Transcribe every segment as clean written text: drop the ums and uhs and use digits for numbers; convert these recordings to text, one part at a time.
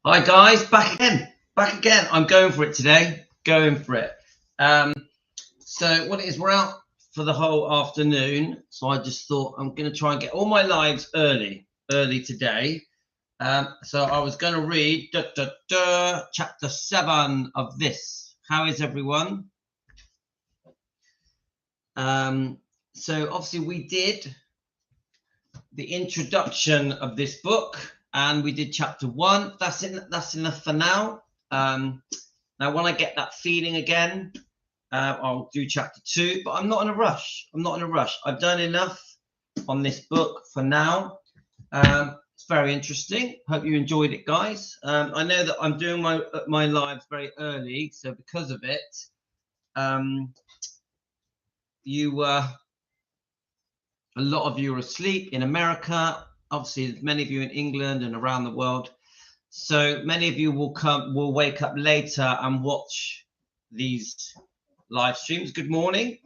Hi guys, back again. I'm going for it today. Going for it. Um, so what it is, we're out for the whole afternoon. So I just thought I'm going to try and get all my lives early today. So I was going to read chapter 7 of this. How is everyone? So obviously we did the introduction of this book, and we did chapter 1. That's enough for now. Now, when I get that feeling again, I'll do chapter 2. But I'm not in a rush. I've done enough on this book for now. It's very interesting. Hope you enjoyed it, guys. I know that I'm doing my lives very early, so because of it, a lot of you are asleep in America. Obviously, many of you in England and around the world. So many of you will wake up later and watch these live streams. Good morning.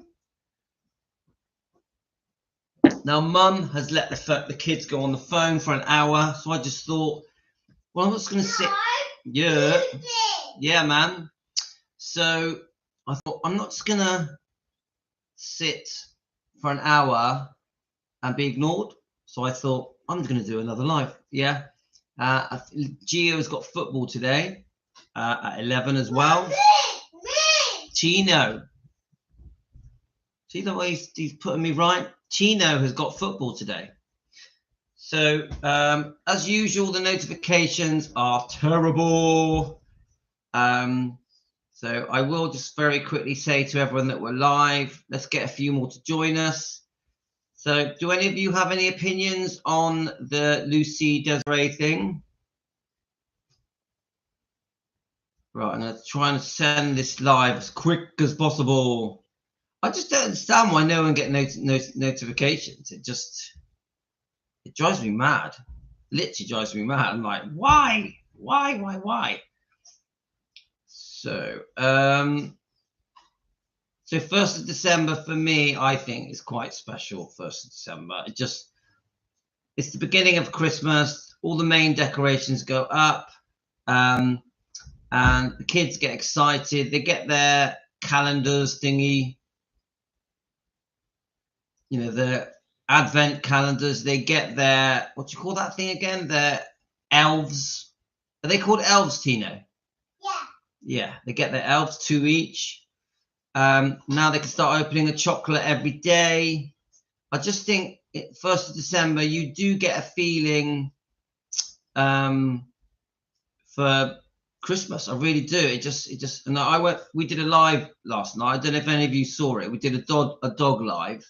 Now, Mum has let the kids go on the phone for an hour, so I just thought, well, I'm just going to sit. Yeah, man. So I thought I'm not just going to sit for an hour and be ignored. So I thought I'm going to do another live. Yeah. Gio's got football today at 11 as well. Chino. See the way he's putting me right? Chino has got football today. So as usual, the notifications are terrible. So I will just very quickly say to everyone that we're live, let's get a few more to join us. So do any of you have any opinions on the Lucy Desiree thing? Right, I'm going to try and send this live as quick as possible. I just don't understand why no one gets notifications. It drives me mad. Literally drives me mad. I'm like, why? So, so 1st of December for me, I think is quite special. 1st of December. It's the beginning of Christmas. All the main decorations go up. And the kids get excited. They get their calendars thingy. You know, the advent calendars. They get their, what do you call that thing again? Their elves. Are they called elves, Tino? Yeah, they get their elves, 2 each. Now they can start opening a chocolate every day. I just think 1st of December, you do get a feeling for Christmas. I really do. And we did a live last night. I don't know if any of you saw it. We did a dog live.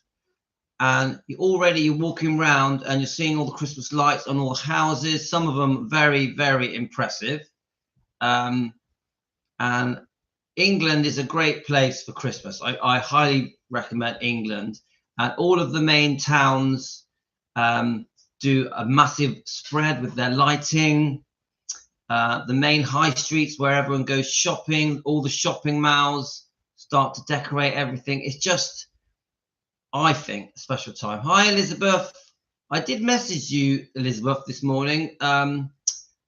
And you're walking around and you're seeing all the Christmas lights on all the houses. Some of them very, very impressive. And England is a great place for Christmas. I highly recommend England. And all of the main towns do a massive spread with their lighting. The main high streets where everyone goes shopping, all the shopping malls start to decorate everything. It's just, I think, a special time. Hi, Elizabeth. I did message you, Elizabeth, this morning,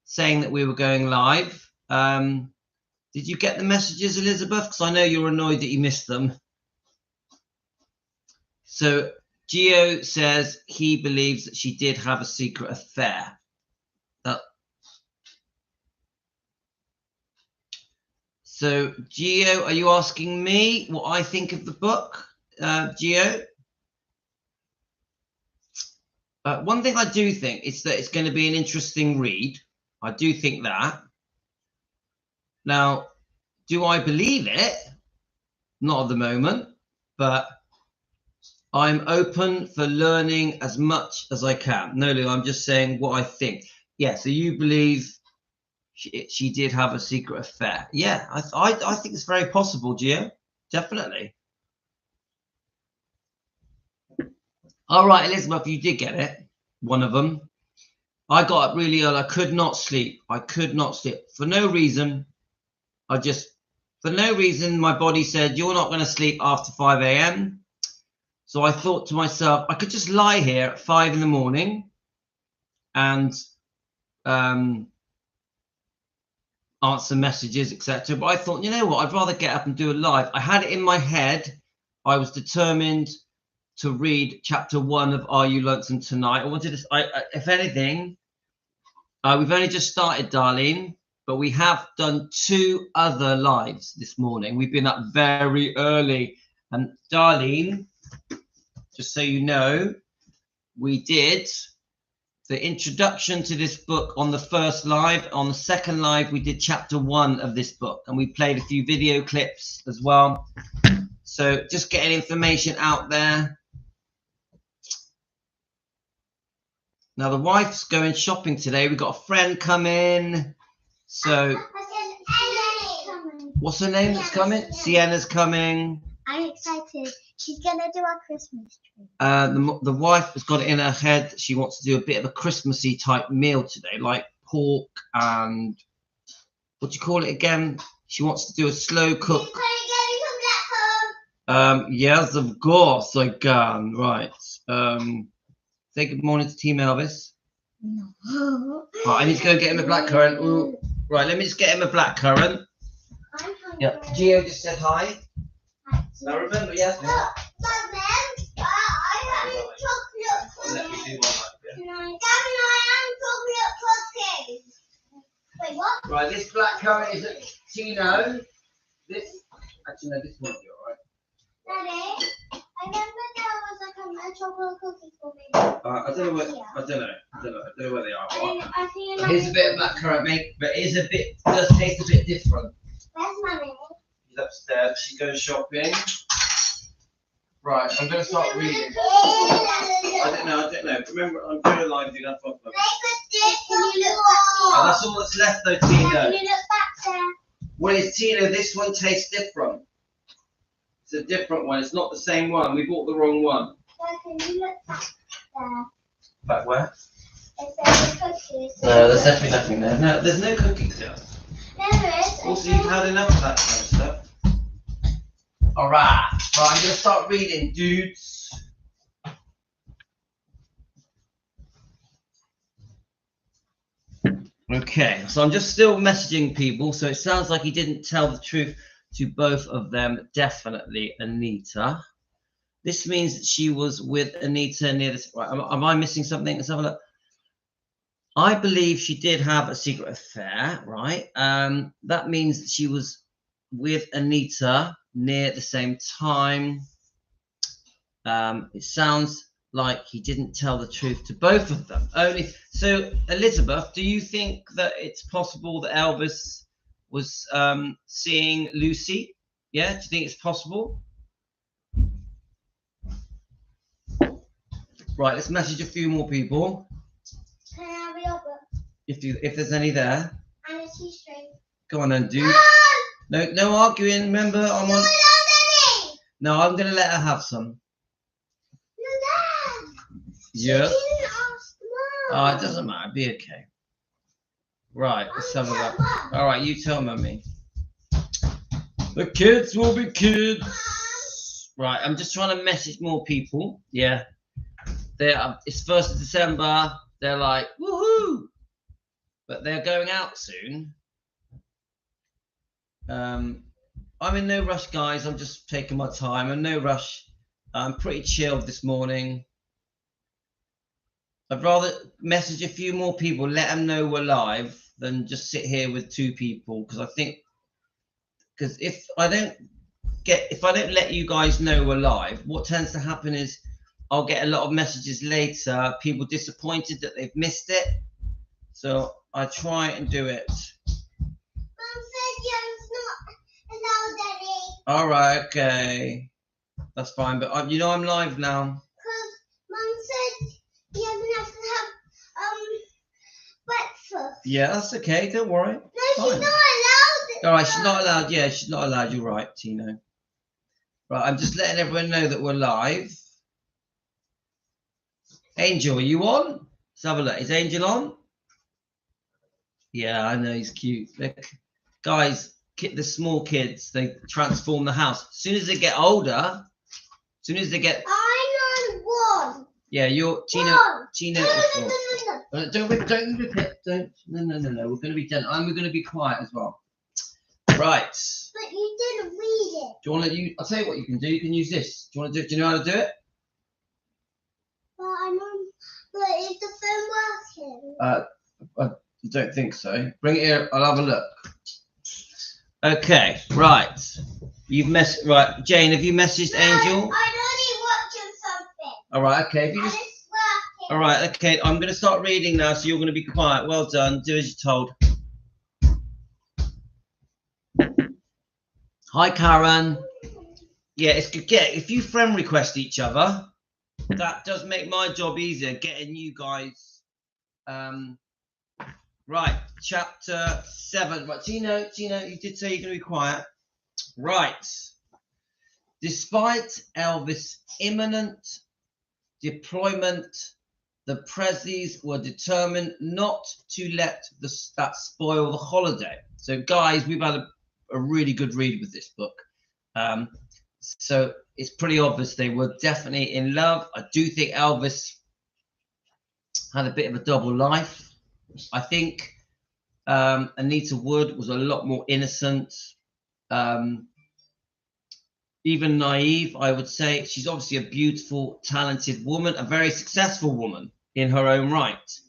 saying that we were going live. Did you get the messages, Elizabeth? Because I know you're annoyed that you missed them. So Gio says he believes that she did have a secret affair. So Gio, are you asking me what I think of the book, Gio? One thing I do think is that it's going to be an interesting read. I do think that. Now, do I believe it? Not at the moment, but I'm open for learning as much as I can. No, Lou, I'm just saying what I think. Yeah, so you believe she did have a secret affair. Yeah, I think it's very possible, Gio. Definitely. All right, Elizabeth, you did get it. One of them. I got up really early. I could not sleep. For no reason. For no reason, my body said, you're not going to sleep after 5 a.m. So I thought to myself, I could just lie here at 5 in the morning and answer messages, etc. But I thought, you know what, I'd rather get up and do a live. I had it in my head. I was determined to read chapter 1 of Are You Lonesome Tonight? I wanted to, if anything, we've only just started, Darlene, but we have done 2 other lives this morning. We've been up very early. And Darlene, just so you know, we did the introduction to this book on the first live. On the second live, we did chapter 1 of this book, and we played a few video clips as well. So just getting information out there. Now the wife's going shopping today. We've got a friend coming. So what's her name that's coming? Sienna's coming. I'm excited. She's gonna do our Christmas tree. The wife has got it in her head. She wants to do a bit of a Christmassy type meal today, like pork and what do you call it again? She wants to do a slow cook. Can you get me some black Yes, of course I can. Right. Say good morning to Team Elvis. No. Right, I need to go get him a blackcurrant. Ooh. Right, let me just get him a blackcurrant. I'm hungry. Yeah, Gio just said hi. Now remember, yes. But then, I have chocolate Let me cookies. do one like this. Gavin, I am chocolate cookies. Wait, what? Right, this blackcurrant is at Tino. This, actually, no, this won't be alright. Daddy, I remember there was like a chocolate cookie for me. I don't know where they are. I think Here's a bit of blackcurrant, mate, but it is a bit, does taste a bit different. Where's Mummy? She's upstairs. She goes shopping. Right, I'm going to start reading. I don't know. Remember, I'm doing a live. You don't talk about it. Can you look back Oh, that's all that's left, though, there? Tino. Can you look back there? Well, it's Tino. This one tastes different. It's a different one. It's not the same one. We bought the wrong one. So can you look back there? Back where? If there's cookies. No, there's definitely nothing there. No, there's no cookies there. There is. Also, you've had enough of that kind of stuff. All right. Right, I'm going to start reading, dudes. Okay, so I'm just still messaging people. So it sounds like he didn't tell the truth to both of them. Definitely Anita. This means that she was with Anita near this. Right, am I missing something? Let's have a look. I believe she did have a secret affair, right? That means that she was with Anita near the same time. It sounds like he didn't tell the truth to both of them. Only so, Elizabeth, do you think that it's possible that Elvis was seeing Lucy? Yeah, do you think it's possible? Right, let's message a few more people. Can I have your book? If there's any there. And a tea string. Go on then, dude. No arguing. Remember, I'm on. No, I'm gonna let her have some. No, Dad. Yeah. She didn't ask Mum. Oh, it doesn't matter. Be okay. Right, let's have a look. All right, you tell Mummy. The kids will be kids. Right, I'm just trying to message more people. Yeah. It's 1st of December. They're like, woohoo! But they're going out soon. I'm in no rush, guys. I'm just taking my time. I'm in no rush. I'm pretty chilled this morning. I'd rather message a few more people, let them know we're live, than just sit here with 2 people. Because if I don't let you guys know we're live, what tends to happen is I'll get a lot of messages later, people disappointed that they've missed it. So I try and do it. Mum said you're not allowed, Daddy. All right, okay. That's fine, but I'm live now. Because Mum said you have to have breakfast. Yeah, that's okay. Don't worry. No, she's Fine. not allowed. All right, she's not allowed. Yeah, she's not allowed. You're right, Tino. Right, I'm just letting everyone know that we're live. Angel, are you on? Let's have a look. Is Angel on? Yeah, I know he's cute. Look, guys, the small kids, they transform the house. As soon as they get older, as soon as they get, I know one. yeah, you're Tino. One. Tino. No. Don't rip it. Don't. No. We're going to be gentle, and we're going to be quiet as well. Right. But you didn't read it. Do you want to? I'll tell you what you can do. You can use this. Do you want to do? Do you know how to do it? But is the phone working? I don't think so. Bring it here. I'll have a look. Okay. Right. Right, Jane. Have you messaged Angel? I'm only watching something. All right. Okay. If you just. It's working. All right. Okay. I'm going to start reading now, so you're going to be quiet. Well done. Do as you're told. Hi, Karen. Yeah, it's good. If you friend request each other, that does make my job easier getting you guys. Right, chapter 7. Right, Tino, you did say you're going to be quiet. Right. Despite Elvis' imminent deployment, the Presleys were determined not to let that spoil the holiday. So, guys, we've had a really good read with this book. So it's pretty obvious they were definitely in love. I do think Elvis had a bit of a double life. I think Anita Wood was a lot more innocent, even naive, I would say. She's obviously a beautiful, talented woman, a very successful woman in her own right.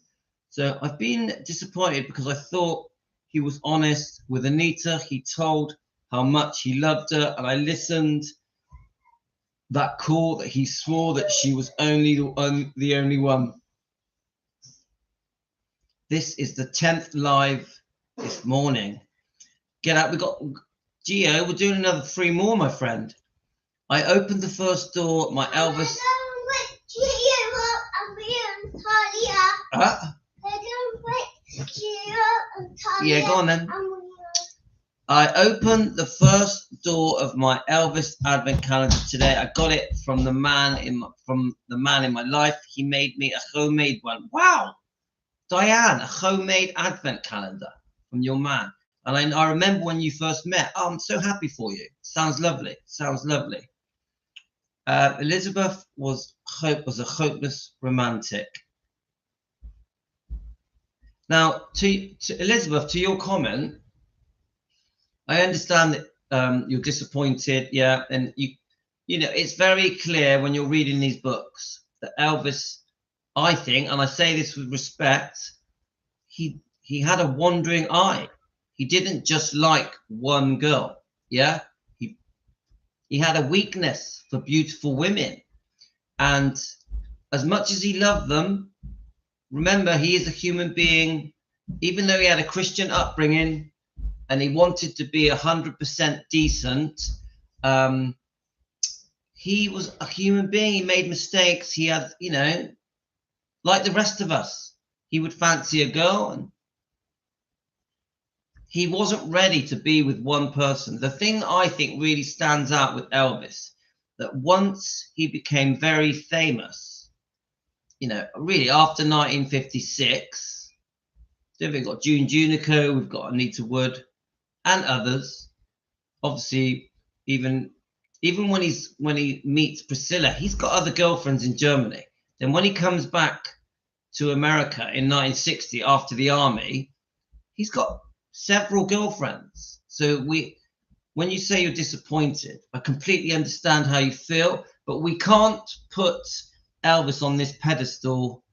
So I've been disappointed because I thought he was honest with Anita. He told how much he loved her, and I listened. That call that he swore that she was the only one. This is the 10th live this morning. Get out. We got Gio. We're doing another 3 more, my friend. I opened the first door. My Elvis. Yeah, go on then. I opened the first door of my Elvis advent calendar today. I got it from the man in my life. He made me a homemade one. Wow, Diane, a homemade advent calendar from your man. And I remember when you first met. Oh, I'm so happy for you. Sounds lovely. Elizabeth was a hopeless romantic. Now, to Elizabeth, to your comment. I understand that you're disappointed, yeah, and you know it's very clear when you're reading these books that Elvis, I think, and I say this with respect, he had a wandering eye. He didn't just like one girl, yeah. He had a weakness for beautiful women, and as much as he loved them, remember he is a human being. Even though he had a Christian upbringing. And he wanted to be 100% decent. He was a human being. He made mistakes. He had, like the rest of us, he would fancy a girl, and he wasn't ready to be with one person. The thing I think really stands out with Elvis, that once he became very famous, really after 1956, then we've got June Junico, we've got Anita Wood. And others, obviously, even when he meets Priscilla, he's got other girlfriends in Germany. Then when he comes back to America in 1960 after the army, he's got several girlfriends. So when you say you're disappointed, I completely understand how you feel, but we can't put Elvis on this pedestal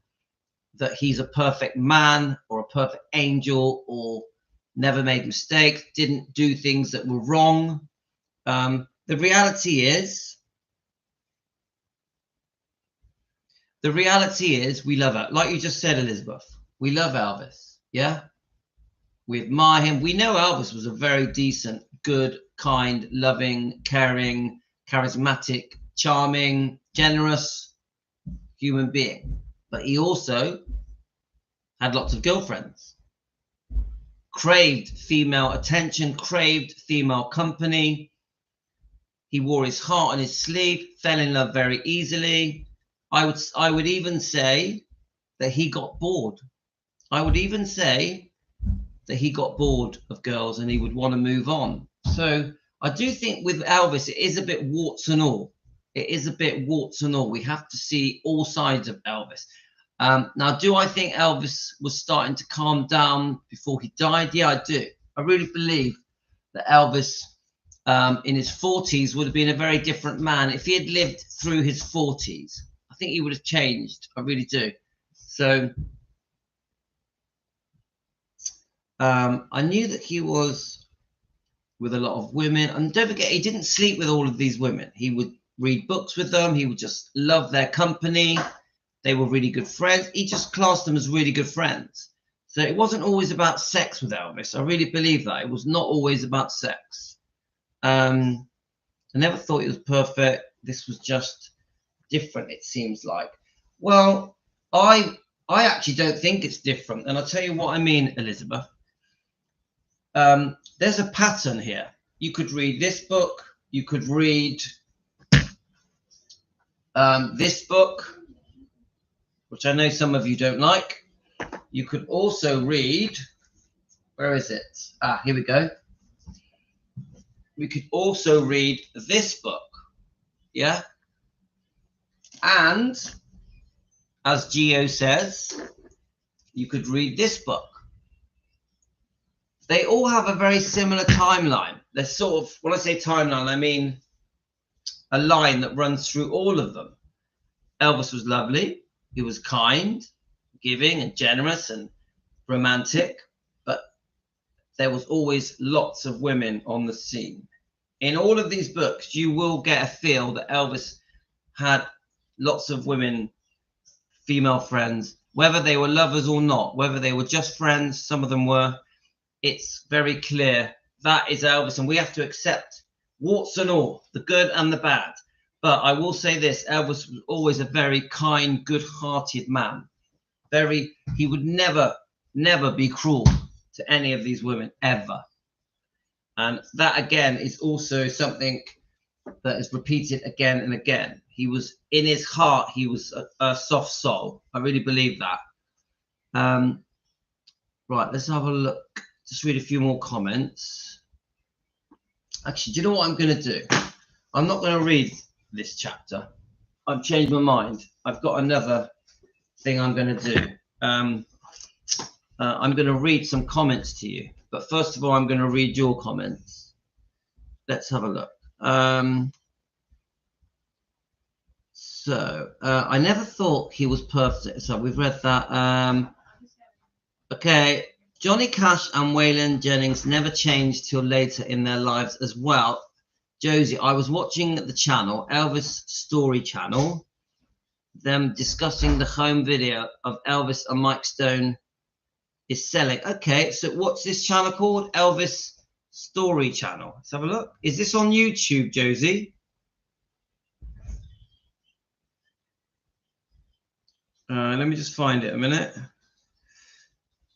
that he's a perfect man or a perfect angel or never made mistakes, didn't do things that were wrong. The reality is we love it. Like you just said, Elizabeth, we love Elvis. Yeah. We admire him. We know Elvis was a very decent, good, kind, loving, caring, charismatic, charming, generous human being. But he also had lots of girlfriends. Craved female attention, craved female company. He wore his heart on his sleeve, fell in love very easily. I would even say that he got bored. I would even say that he got bored of girls and he would want to move on. So I do think with Elvis, it is a bit warts and all. It is a bit warts and all. We have to see all sides of Elvis. Now, do I think Elvis was starting to calm down before he died? Yeah, I do. I really believe that Elvis in his 40s would have been a very different man. If he had lived through his 40s, I think he would have changed. I really do. So I knew that he was with a lot of women. And don't forget, he didn't sleep with all of these women. He would read books with them. He would just love their company. They were really good friends. He just classed them as really good friends. So it wasn't always about sex with Elvis. I really believe that. It was not always about sex. I never thought it was perfect. This was just different, it seems like. Well, I actually don't think it's different. And I'll tell you what I mean, Elizabeth. There's a pattern here. You could read this book. You could read this book, which I know some of you don't like. You could also read, where is it? Ah, here we go. We could also read this book, yeah? And, as Geo says, you could read this book. They all have a very similar timeline. They're sort of, when I say timeline, I mean a line that runs through all of them. Elvis was lovely. He was kind, giving and generous and romantic, but there was always lots of women on the scene. In all of these books, you will get a feel that Elvis had lots of women, female friends, whether they were lovers or not, whether they were just friends, some of them were. It's very clear that is Elvis, and we have to accept warts and all, the good and the bad. But I will say this, Elvis was always a very kind, good-hearted man. He would never be cruel to any of these women, ever. And that, again, is also something that is repeated again and again. He was, in his heart, he was a soft soul. I really believe that. Right, let's have a look. Just read a few more comments. Actually, do you know what I'm going to do? I'm not going to read this chapter. I've changed my mind. I've got another thing I'm going to do. I'm going to read some comments to you. But first of all, I'm going to read your comments. Let's have a look. I never thought he was perfect. So we've read that. Okay. Johnny Cash and Waylon Jennings never changed till later in their lives as well. Josie, I was watching the channel, Elvis Story Channel, them discussing the home video of Elvis and Mike Stone is selling. Okay, so what's this channel called? Elvis Story Channel. Let's have a look. Is this on YouTube, Josie? Let me just find it a minute.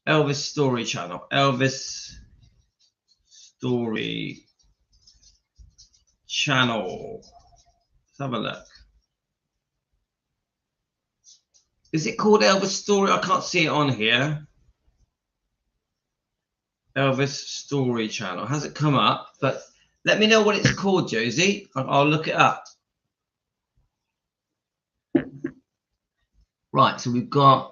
Elvis Story Channel. Elvis Story Channel. Let's have a look. Is it called Elvis Story? I can't see it on here. Elvis Story Channel. Has it come up? But let me know what it's called, Josie. I'll look it up. Right, so we've got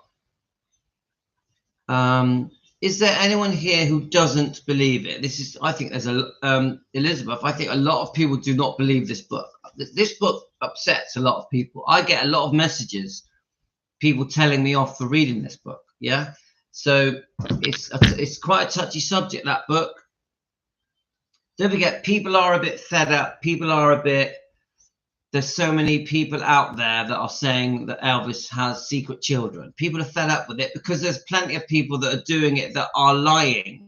is there anyone here who doesn't believe it? This is, I think there's a Elizabeth, I think a lot of people do not believe this book. This book upsets a lot of people. I get a lot of messages, people telling me off for reading this book. Yeah, so it's quite a touchy subject, that book. Don't forget, people are a bit fed up. People are a bit, there's so many people out there that are saying that Elvis has secret children. People are fed up with it because there's plenty of people that are doing it that are lying.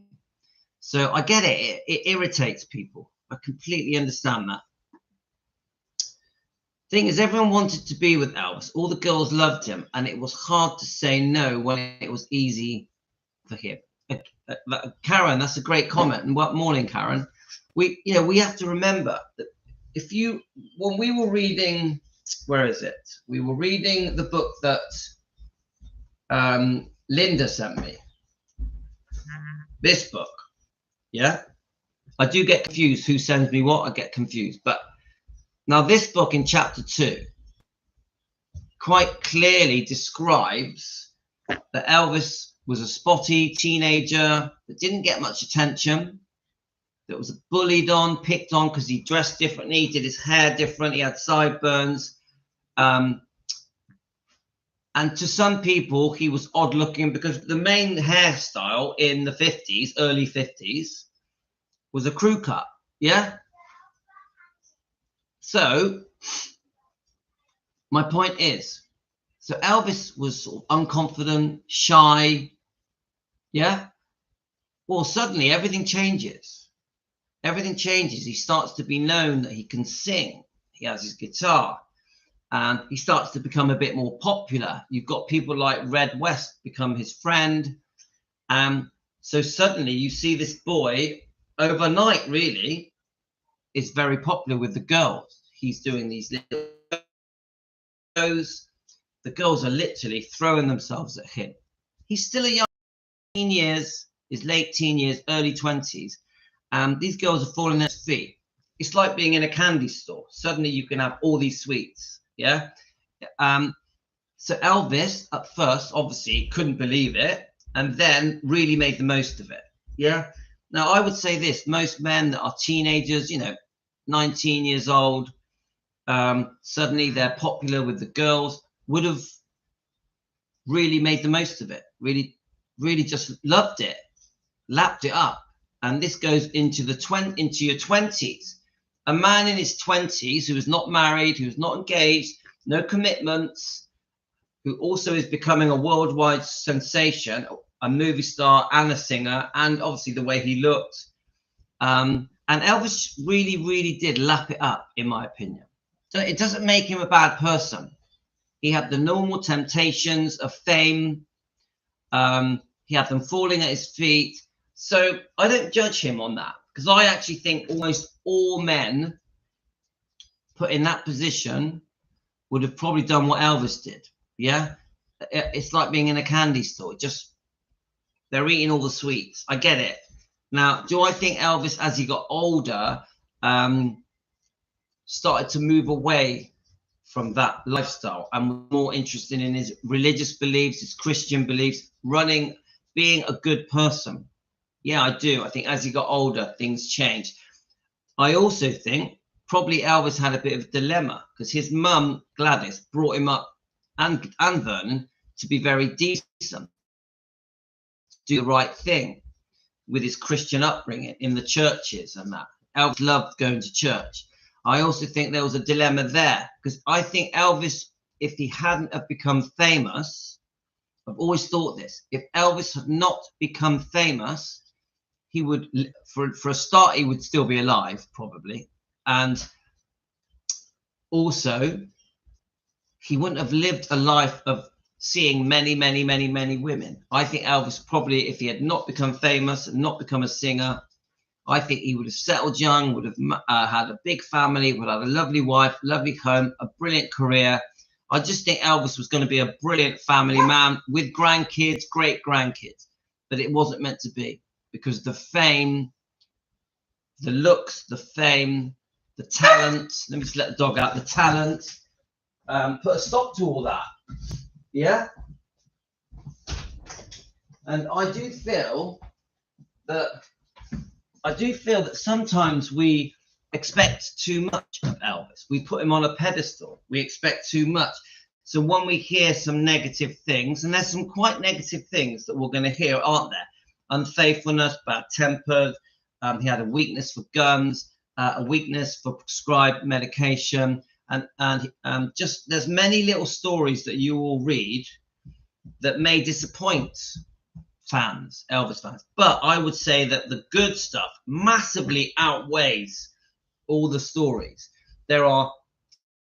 So I get it. It irritates people. I completely understand that. Thing is, everyone wanted to be with Elvis. All the girls loved him, and it was hard to say no when it was easy for him. Karen, that's a great comment. And what morning, Karen? We have to remember that when we were reading, where is it? We were reading the book that Linda sent me. This book, yeah. I do get confused who sends me what. I get confused. But now this book in chapter 2, quite clearly describes that Elvis was a spotty teenager that didn't get much attention, that was bullied on, picked on because he dressed differently, he did his hair different, he had sideburns. And to some people, he was odd looking because the main hairstyle in the 50s, early 50s, was a crew cut. Yeah. So my point is, so Elvis was sort of unconfident, shy. Yeah. Well, suddenly everything changes. Everything changes. He starts to be known that he can sing. He has his guitar. And he starts to become a bit more popular. You've got people like Red West become his friend. So suddenly you see this boy overnight really is very popular with the girls. He's doing these little shows. The girls are literally throwing themselves at him. He's still a young teen years, his late teen years, early 20s. These girls are falling at his feet. It's like being in a candy store. Suddenly you can have all these sweets. Yeah. So Elvis at first obviously couldn't believe it and then really made the most of it. Yeah. Now I would say this, most men that are teenagers, 19 years old, suddenly they're popular with the girls, would have really made the most of it, really just loved it, lapped it up. And this goes into your 20s. A man in his 20s who is not married, who's not engaged, no commitments, who also is becoming a worldwide sensation, a movie star and a singer, and obviously the way he looked. And Elvis really, really did lap it up, in my opinion. So it doesn't make him a bad person. He had the normal temptations of fame. He had them falling at his feet. So I don't judge him on that, because I actually think almost all men put in that position would have probably done what Elvis did. Yeah. It's like being in a candy store. They're eating all the sweets. I get it. Now, do I think Elvis, as he got older, started to move away from that lifestyle and was more interested in his religious beliefs, his Christian beliefs, being a good person? Yeah, I do. I think as he got older, things changed. I also think probably Elvis had a bit of a dilemma because his mum, Gladys, brought him up and Vernon to be very decent, to do the right thing with his Christian upbringing in the churches and that. Elvis loved going to church. I also think there was a dilemma there because I think Elvis, if he hadn't have become famous, I've always thought this, if Elvis had not become famous, he would, for a start, he would still be alive, probably. And also, he wouldn't have lived a life of seeing many, many, many, many women. I think Elvis probably, if he had not become famous and not become a singer, I think he would have settled young, would have had a big family, would have had a lovely wife, lovely home, a brilliant career. I just think Elvis was going to be a brilliant family man with grandkids, great grandkids. But it wasn't meant to be. Because the fame, the looks, the fame, the talent, let me just let the dog out, the talent, put a stop to all that. Yeah? And I do feel that sometimes we expect too much of Elvis. We put him on a pedestal. We expect too much. So when we hear some negative things, and there's some quite negative things that we're going to hear, aren't there? Unfaithfulness, bad-tempered. He had a weakness for guns, a weakness for prescribed medication, and just there's many little stories that you will read that may disappoint fans, Elvis fans. But I would say that the good stuff massively outweighs all the stories. There are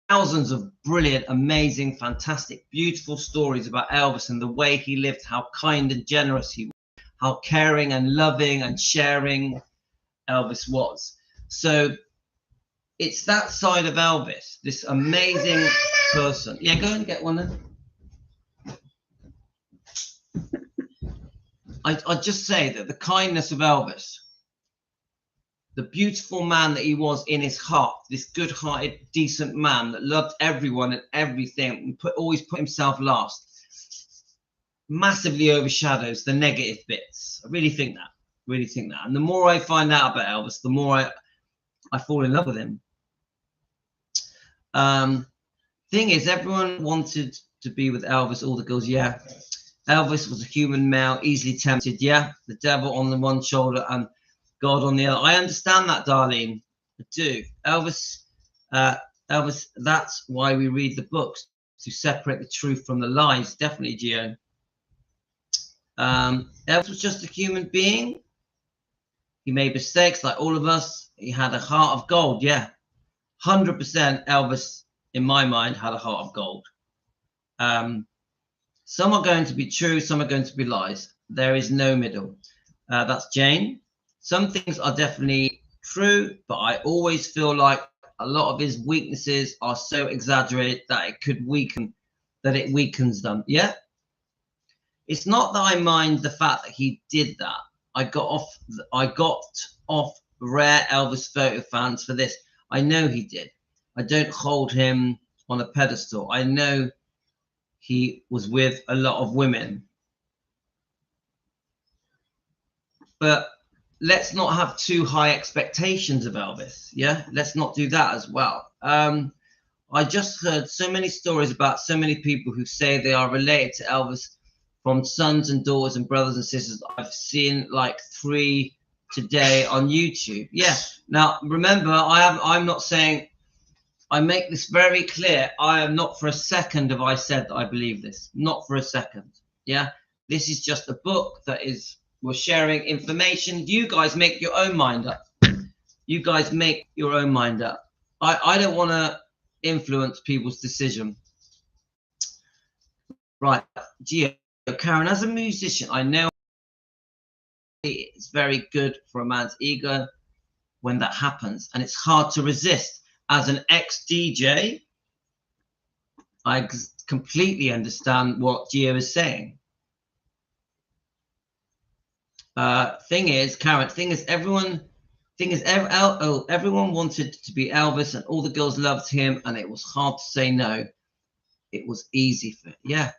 thousands of brilliant, amazing, fantastic, beautiful stories about Elvis and the way he lived, how kind and generous he was, how caring and loving and sharing Elvis was. So it's that side of Elvis, this amazing person. Yeah, go and get one then. I just say that the kindness of Elvis the beautiful man that he was in his heart, this good-hearted, decent man that loved everyone and everything, and always put himself last, massively overshadows the negative bits. I really think that. Really think that. And the more I find out about Elvis, the more I fall in love with him. Thing is, everyone wanted to be with Elvis. All the girls, yeah. Elvis was a human male, easily tempted. Yeah, the devil on the one shoulder and God on the other. I understand that, Darlene. I do. Elvis. That's why we read the books, to separate the truth from the lies. Definitely, Gio. Elvis was just a human being. He made mistakes like all of us. He had a heart of gold. Yeah, 100% Elvis, in my mind, had a heart of gold. Some are going to be true, some are going to be lies. There is no middle. That's Jane. Some things are definitely true, but I always feel like a lot of his weaknesses are so exaggerated that it weakens them. Yeah. It's not that I mind the fact that he did that. I got off rare Elvis photo fans for this. I know he did. I don't hold him on a pedestal. I know he was with a lot of women. But let's not have too high expectations of Elvis. Yeah, let's not do that as well. I just heard so many stories about so many people who say they are related to Elvis, from sons and daughters and brothers and sisters. I've seen like 3 today on YouTube. Yeah. Now, remember, I'm not saying, I make this very clear. I am not for a second have I said that I believe this. Not for a second. Yeah. This is just a book that we're sharing information. You guys make your own mind up. You guys make your own mind up. I don't want to influence people's decision. Right. Gio. Karen, as a musician, I know it's very good for a man's ego when that happens, and it's hard to resist. As an ex-DJ, I completely understand what Gio is saying. Everyone wanted to be Elvis, and all the girls loved him, and it was hard to say no. It was easy for, yeah.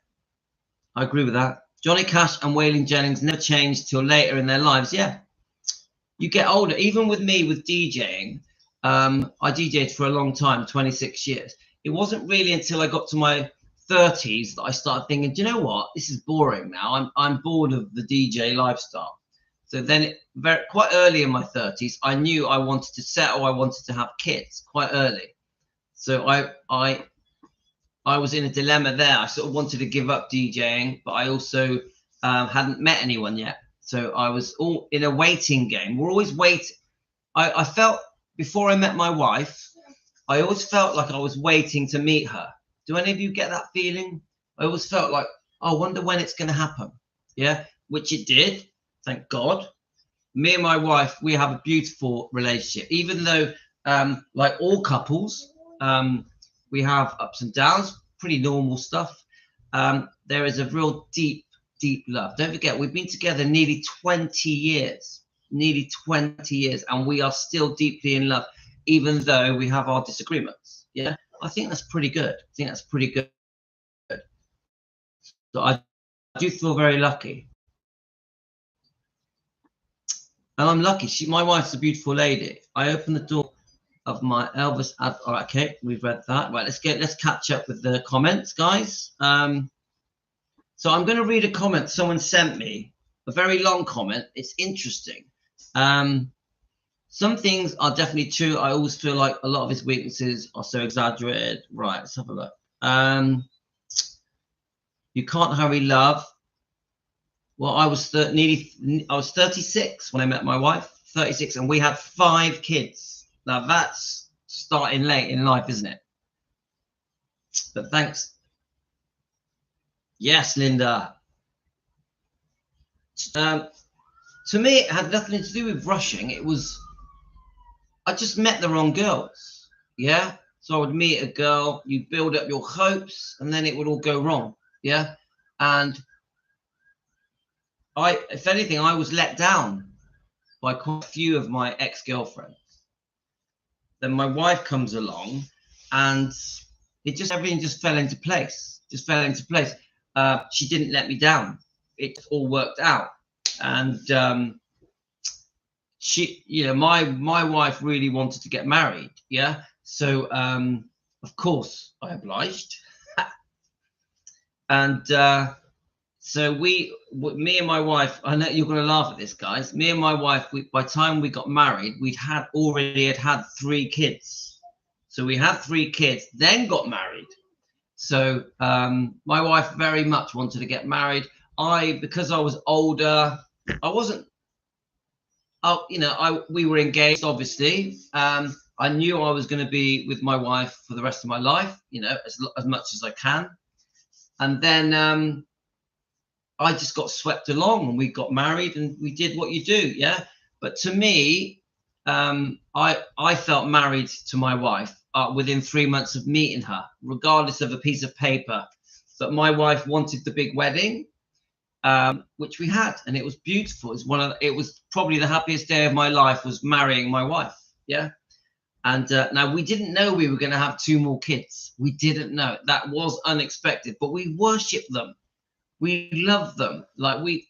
I agree with that. Johnny Cash and Waylon Jennings never changed till later in their lives. Yeah. You get older. Even with me, with DJing, I DJed for a long time, 26 years. It wasn't really until I got to my 30s that I started thinking, do you know what? This is boring now. I'm bored of the DJ lifestyle. So then quite early in my 30s, I knew I wanted to settle. I wanted to have kids quite early. So I was in a dilemma there. I sort of wanted to give up DJing, but I also hadn't met anyone yet. So I was all in a waiting game. We're always waiting. I felt, before I met my wife, I always felt like I was waiting to meet her. Do any of you get that feeling? I always felt like, oh, I wonder when it's going to happen. Yeah, which it did. Thank God. Me and my wife, we have a beautiful relationship. Even though, like all couples, we have ups and downs, pretty normal stuff. There is a real deep love. Don't forget, we've been together nearly 20 years, and we are still deeply in love, even though we have our disagreements. Yeah, I think that's pretty good. So I do feel very lucky. And I'm lucky. My wife's a beautiful lady. I opened the door of my Elvis ad. All right, okay, we've read that. Right, let's catch up with the comments, guys. So I'm going to read a comment someone sent me, a very long comment. It's interesting. Some things are definitely true. I always feel like a lot of his weaknesses are so exaggerated. Right, let's have a look. You can't hurry love. Well, I was 36 when I met my wife, 36, and we had 5 kids. Now that's starting late in life, isn't it? But thanks. Yes, Linda. To me, it had nothing to do with rushing. It was, I just met the wrong girls. Yeah. So I would meet a girl, you build up your hopes, and then it would all go wrong. Yeah. And if anything, I was let down by quite a few of my ex-girlfriends. Then my wife comes along, and everything just fell into place. She didn't let me down. It all worked out, and my wife really wanted to get married. Yeah, so of course I obliged, and so me and my wife, I know you're going to laugh at this, guys. Me and my wife, by the time we got married, we'd already had 3 kids. So we had 3 kids, then got married. So my wife very much wanted to get married. Because I was older, I wasn't. We were engaged, obviously. I knew I was going to be with my wife for the rest of my life, as much as I can. And then I just got swept along, and we got married, and we did what you do, yeah. But to me, I felt married to my wife within 3 months of meeting her, regardless of a piece of paper. But my wife wanted the big wedding, which we had, and it was beautiful. It was probably the happiest day of my life, was marrying my wife, yeah. And now we didn't know we were going to have 2 more kids. We didn't know. That was unexpected, but we worship them. We love them.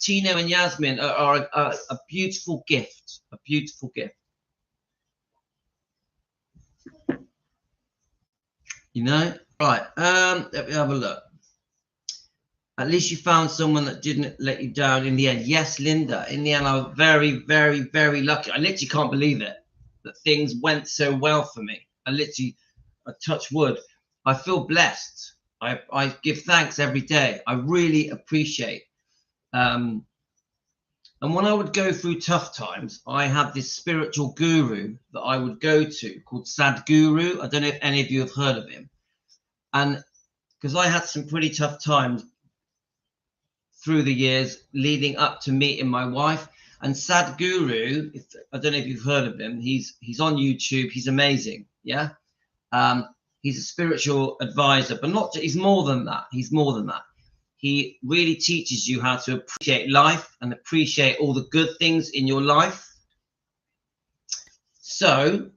Tino and Yasmin are a beautiful gift, a beautiful gift. Right. Let me have a look. At least you found someone that didn't let you down in the end. Yes, Linda. In the end, I was very, very, very lucky. I literally can't believe it, that things went so well for me. I touch wood. I feel blessed. I give thanks every day. I really appreciate. And when I would go through tough times, I had this spiritual guru that I would go to called Sadhguru. I don't know if any of you have heard of him. And because I had some pretty tough times through the years leading up to meeting my wife. And Sadhguru, I don't know if you've heard of him. He's on YouTube. He's amazing. Yeah. He's a spiritual advisor, but he's more than that. He's more than that. He really teaches you how to appreciate life and appreciate all the good things in your life. So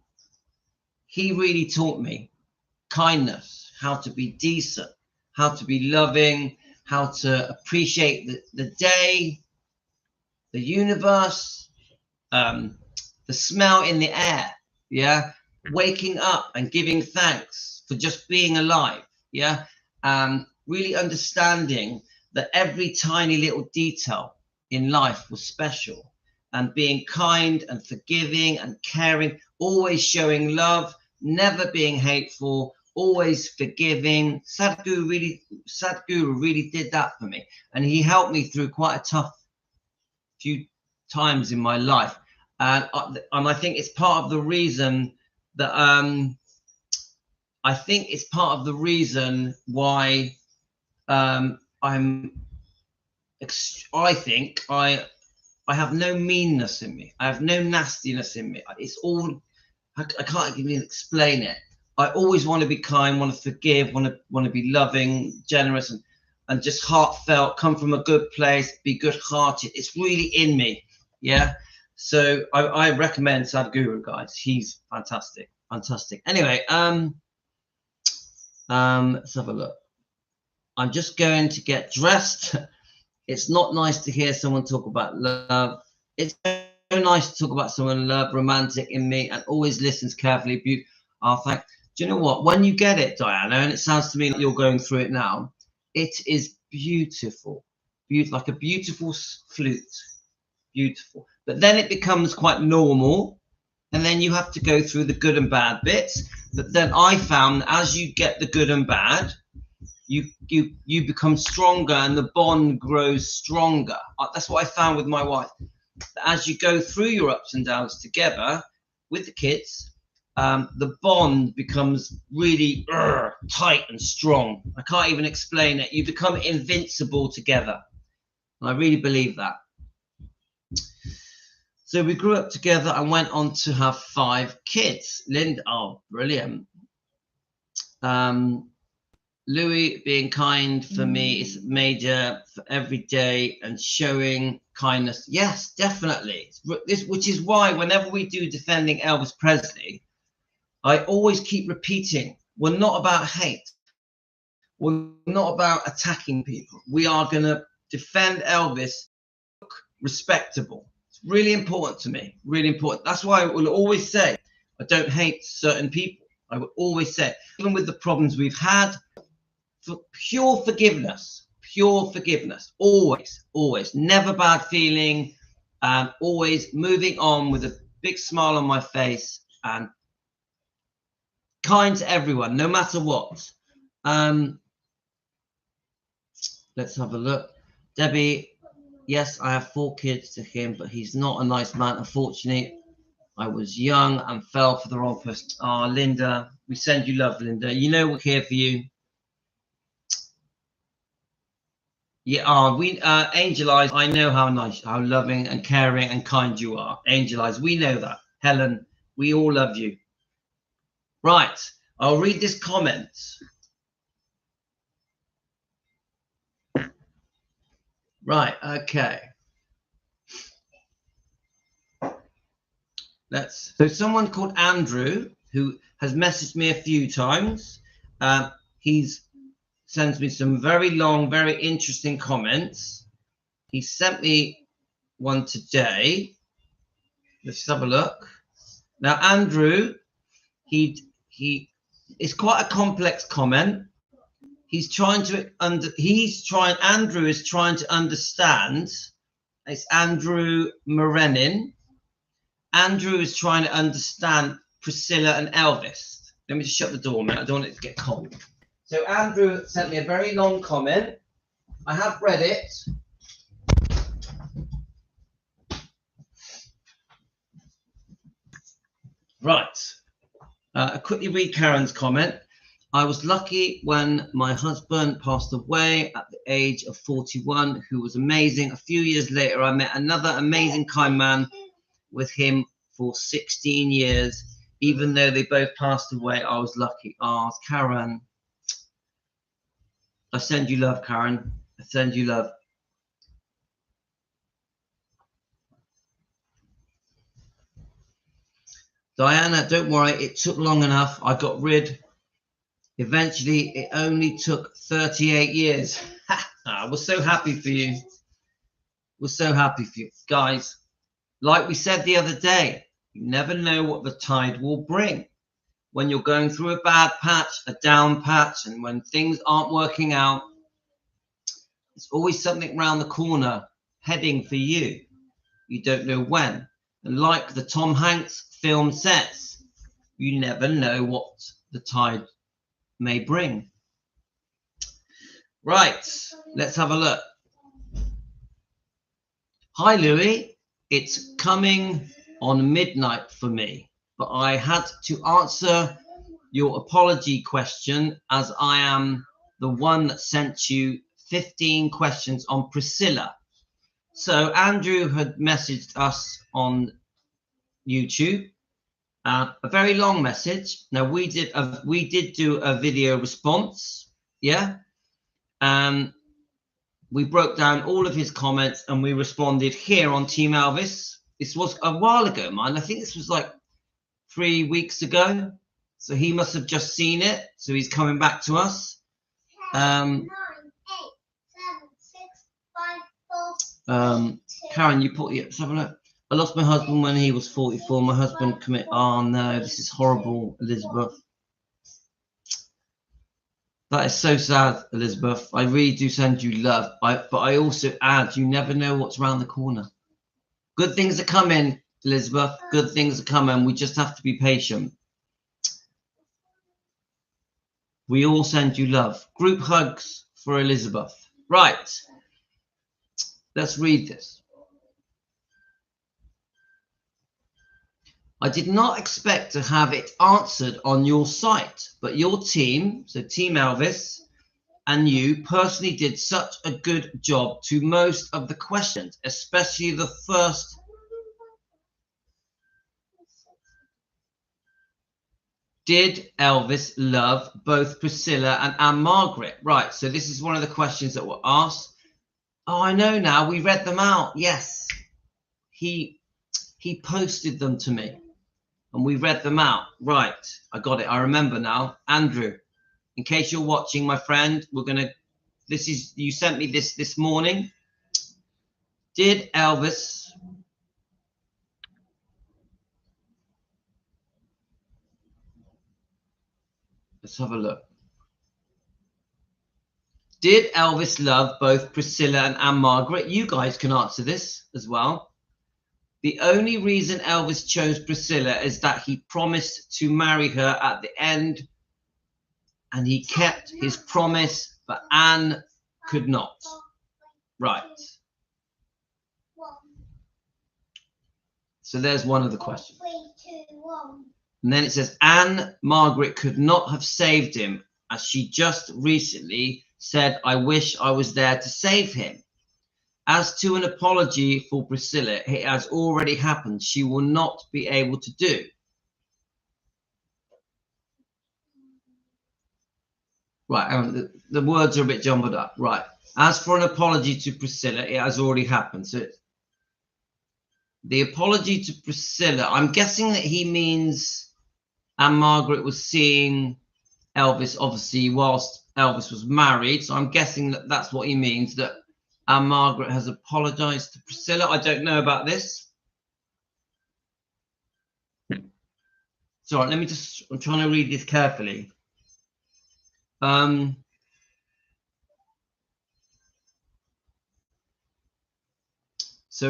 he really taught me kindness, how to be decent, how to be loving, how to appreciate the day, the universe, the smell in the air, yeah, waking up and giving thanks for just being alive, yeah, really understanding that every tiny little detail in life was special, and being kind and forgiving and caring, always showing love, never being hateful, always forgiving. Sadhguru really did that for me, and he helped me through quite a tough few times in my life, and I think it's part of the reason that why I have no meanness in me. I have no nastiness in me. It's all, I can't even explain it. I always want to be kind, want to forgive, want to be loving, generous, and just heartfelt, come from a good place, be good-hearted. It's really in me, yeah? So I recommend Sadhguru, guys. He's fantastic, fantastic. Anyway, let's have a look. I'm just going to get dressed. It's not nice to hear someone talk about love. It's so nice to talk about someone love, romantic in me, and always listens carefully. Do you know what? When you get it, Diana, and it sounds to me like you're going through it now, it is beautiful, like a beautiful flute, beautiful. But then it becomes quite normal, and then you have to go through the good and bad bits. But then I found as you get the good and bad, you become stronger, and the bond grows stronger. That's what I found with my wife. As you go through your ups and downs together with the kids, the bond becomes really tight and strong. I can't even explain it. You become invincible together. And I really believe that. So we grew up together and went on to have 5 kids. Linda, oh, brilliant. Louis being kind for me is major for every day and showing kindness. Yes, definitely. Which is why whenever we do Defending Elvis Presley, I always keep repeating, we're not about hate. We're not about attacking people. We are going to defend Elvis, respectable. It's really important to me, really important. That's why I will always say, I don't hate certain people. I will always say, even with the problems we've had, for pure forgiveness, always, never bad feeling, always moving on with a big smile on my face and kind to everyone, no matter what. Let's have a look. Debbie, yes, I have 4 kids to him, but he's not a nice man. Unfortunately, I was young and fell for the wrong person. Ah, Linda, we send you love, Linda. You know we're here for you. Yeah, Angel Eyes, I know how nice, how loving and caring and kind you are. Angel Eyes, we know that. Helen, we all love you. Right, I'll read this comment. Right, okay. So someone called Andrew, who has messaged me a few times, he's sends me some very long, very interesting comments. He sent me one today. Let's have a look. Now, Andrew, it's quite a complex comment. Andrew is trying to understand. It's Andrew Morenin. Andrew is trying to understand Priscilla and Elvis. Let me just shut the door, man. I don't want it to get cold. So Andrew sent me a very long comment. I have read it. Right. I quickly read Karen's comment. I was lucky when my husband passed away at the age of 41, who was amazing. A few years later, I met another amazing, kind man with him for 16 years. Even though they both passed away, I was lucky. Ah, Karen. I send you love, Karen. I send you love. Diana, don't worry. It took long enough. I got rid. Eventually, it only took 38 years. We're so happy for you. We're so happy for you. Guys, like we said the other day, you never know what the tide will bring. When you're going through a bad patch, a down patch, and when things aren't working out, there's always something around the corner heading for you. You don't know when. And like the Tom Hanks film says, you never know what the tide may bring. Right, let's have a look. Hi, Louis. It's coming on midnight for me, but I had to answer your apology question as I am the one that sent you 15 questions on Priscilla. So Andrew had messaged us on YouTube, a very long message. Now we did do a video response, yeah. We broke down all of his comments and we responded here on Team Elvis. This was a while ago, man. I think this was like 3 weeks ago. So he must have just seen it. So he's coming back to us. 10, 9, 8, 7, 6, 5, 4, Karen, you put let's have a look. I lost my husband when he was 44. My husband committed. Oh no, this is horrible, Elizabeth. That is so sad, Elizabeth. I really do send you love. But I also add, you never know what's around the corner. Good things are coming, Elizabeth. Good things are coming. We just have to be patient. We all send you love. Group hugs for Elizabeth. Right. Let's read this. I did not expect to have it answered on your site, but your team, so Team Elvis, and you personally did such a good job to most of the questions, especially the first. Did Elvis love both Priscilla and Anne Margaret? Right, so this is one of the questions that were asked. Oh, I know now. We read them out. Yes, he posted them to me, and we read them out. Right, I got it. I remember now. Andrew, in case you're watching, my friend, we're gonna. This is you sent me this morning. Did Elvis? Let's have a look. Did Elvis love both Priscilla and Anne Margaret? You guys can answer this as well. The only reason Elvis chose Priscilla is that he promised to marry her at the end, and he kept his promise, but Anne could not. Right. So there's one of the questions. 3, 2, 1. And then it says, Anne Margaret could not have saved him, as she just recently said, I wish I was there to save him. As to an apology for Priscilla, it has already happened. She will not be able to do. Right, the words are a bit jumbled up. Right. As for an apology to Priscilla, it has already happened. So the apology to Priscilla, I'm guessing that he means Anne Margaret was seeing Elvis, obviously, whilst Elvis was married. So I'm guessing that that's what he means, that Anne Margaret has apologized to Priscilla. I don't know about this. Sorry, let me just, I'm trying to read this carefully. So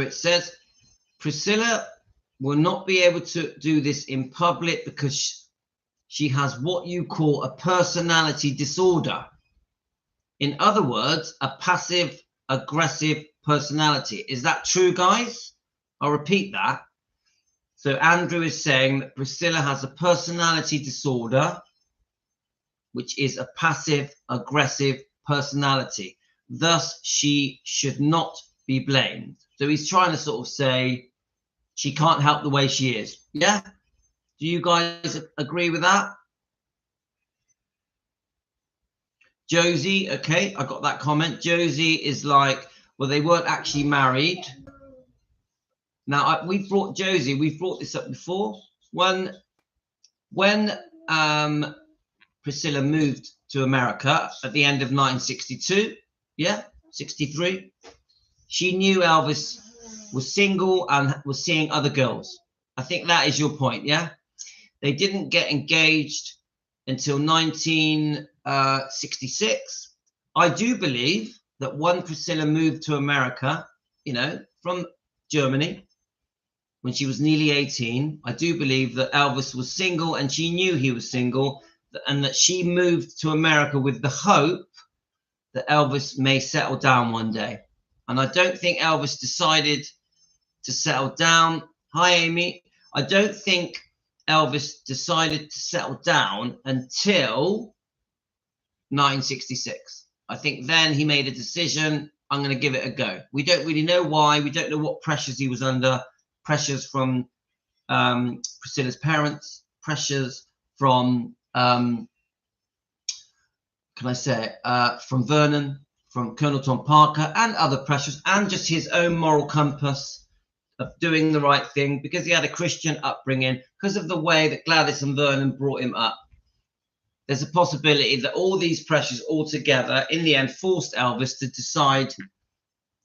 it says, Priscilla will not be able to do this in public because she has what you call a personality disorder. In other words, a passive aggressive personality. Is that true, guys? I'll repeat that. So Andrew is saying that Priscilla has a personality disorder, which is a passive aggressive personality. Thus, she should not be blamed. So he's trying to sort of say she can't help the way she is. Yeah? Do you guys agree with that? Josie, okay, I got that comment. Josie is like, well, they weren't actually married. Now, we've brought Josie, we've brought this up before. When Priscilla moved to America at the end of 1962, yeah, 63, she knew Elvis was single and was seeing other girls. I think that is your point, yeah? They didn't get engaged until 1966. I do believe that when Priscilla moved to America, you know, from Germany, when she was nearly 18, I do believe that Elvis was single and she knew he was single, and that she moved to America with the hope that Elvis may settle down one day. And I don't think Elvis decided to settle down. Hi, Amy. I don't think Elvis decided to settle down until 1966. I think then he made a decision, I'm going to give it a go. We don't really know why. We don't know what pressures he was under. Pressures from Priscilla's parents, pressures from, can I say, from Vernon, from Colonel Tom Parker, and other pressures, and just his own moral compass of doing the right thing, because he had a Christian upbringing, because of the way that Gladys and Vernon brought him up. There's a possibility that all these pressures all together in the end forced Elvis to decide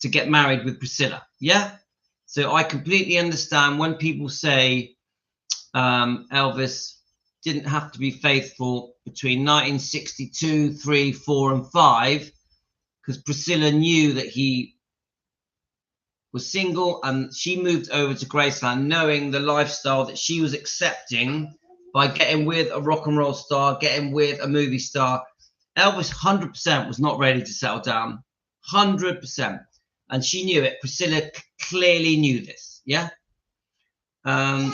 to get married with Priscilla. Yeah? So I completely understand when people say Elvis didn't have to be faithful between 1962, 3, 4, and 5, because Priscilla knew that he was single and she moved over to Graceland knowing the lifestyle that she was accepting by getting with a rock and roll star, getting with a movie star. Elvis 100% was not ready to settle down. 100%. And she knew it. Priscilla clearly knew this. Yeah? So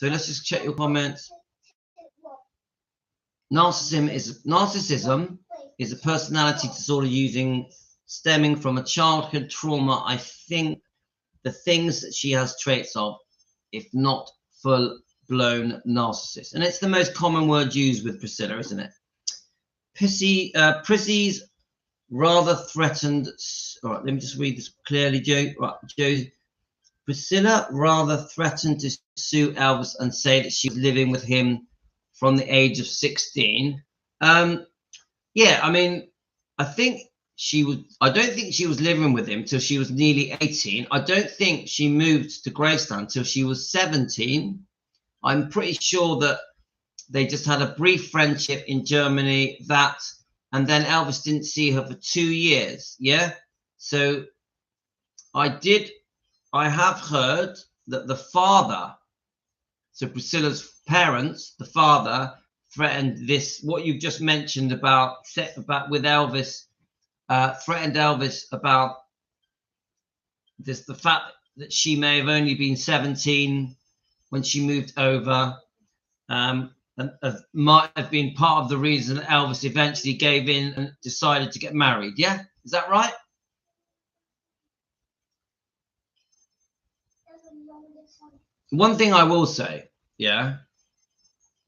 let's just check your comments. Narcissism is a personality disorder stemming from a childhood trauma. I think the things that she has traits of, if not full blown narcissist. And it's the most common word used with Priscilla, isn't it? Prissy's rather threatened. All right, let me just read this clearly, Joe. Right, Joe. Priscilla rather threatened to sue Elvis and say that she was living with him from the age of 16. Yeah, I mean, I think she was. I don't think she was living with him till she was nearly 18. I don't think she moved to Graceland till she was 17. I'm pretty sure that they just had a brief friendship in Germany. And then Elvis didn't see her for 2 years. Yeah, so I have heard that the father, so Priscilla's parents, the father threatened this, what you've just mentioned about with Elvis, threatened Elvis about this, the fact that she may have only been 17 when she moved over, and might have been part of the reason Elvis eventually gave in and decided to get married. Yeah, is that right? One thing I will say, yeah,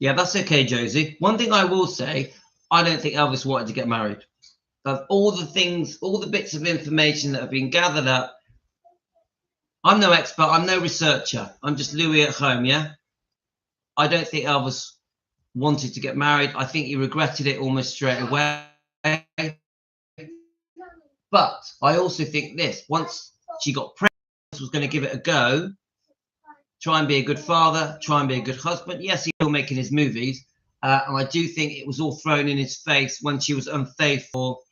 that's okay, Josie. One thing I will say, I don't think Elvis wanted to get married. Of all the things, all the bits of information that have been gathered up, I'm no expert, I'm no researcher. I'm just Louis at home, yeah? I don't think Elvis wanted to get married. I think he regretted it almost straight away. But I also think this, once she got pregnant, was going to give it a go, try and be a good father, try and be a good husband. Yes, he's still making his movies. And I do think it was all thrown in his face when she was unfaithful